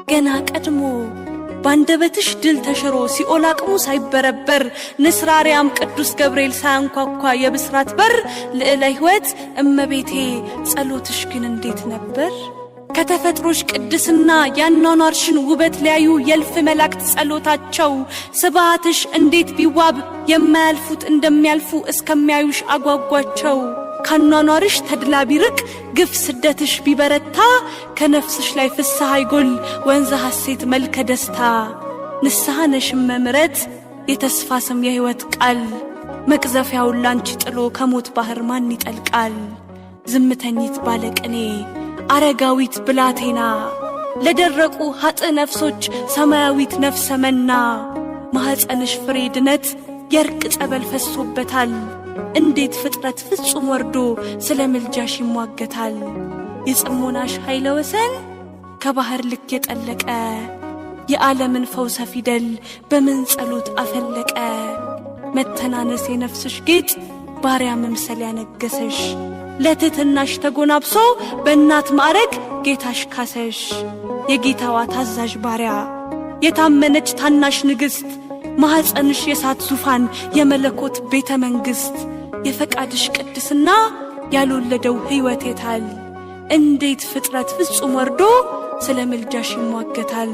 ገና ቀድሞ ባንደበትሽ ድል ተሽሮ ሲኦል አቅሙ ሳይበረበር ንስር አርያም ቅዱስ ገብርኤል ሳያንኳኳ የብስራት በር ልዕለ ሕይወት እመቤቴ ጸሎትሽ ግን እንዴት ነበር? ከተፈጥሮሽ ቅድስና ያኗኗርሽን ውበት ሊያዩ የእልፍ መላእክት ጸሎታቸው ስብሐትሽ እንዴት ቢዋብ የማያልፉት እንደሚያልፉ እስከሚያዩሽ አጓጓቸው። ካኗኗርሽ ተድላ ቢርቅ ግፍ ስደትሽ ቢበረታ ከነፍስሽ ላይ ፍስሐ ይጎል ወንዘ ሐሴት መልከ ደስታ። ንስሐ ነሽም ምሕረት የተስፋ ስም የሕይወት ቃል መቅዘፊያውን ላንቺ ጥሎ ከሞት ባህር ማን ይጠልቃል? ዝምተኝት ባለቅኔ አረጋዊት ብላቴና ለደረቁ ሀጥ ነፍሶች ሰማያዊት ነፍሰ መና ማኅፀንሽ ፍሬ ድነት የርቅ ጸበል ፈሶበታል። እንዴት ፍጥረት ፍጹም ወርዶ ስለ ምልጃሽ ይሟገታል? የጽሞናሽ ኃይለ ወሰን ከባህር ልክ የጠለቀ የዓለምን ፈውሰ ፊደል በምን ጸሎት አፈለቀ? መተናነስ የነፍስሽ ጌጥ ባሪያ መምሰል ያነገሰሽ ለትሕትናሽ ተጎናብሶ በእናት ማዕረግ ጌታሽ ካሰሽ። የጌታዋ ታዛዥ ባሪያ የታመነች ታናሽ ንግሥት ማኅፀንሽ የእሳት ዙፋን የመለኮት ቤተ መንግሥት የፈቃድሽ ቅድስና ያልወለደው ሕይወት የታል? እንዴት ፍጥረት ፍጹም ወርዶ ስለ ምልጃሽ ይሟገታል?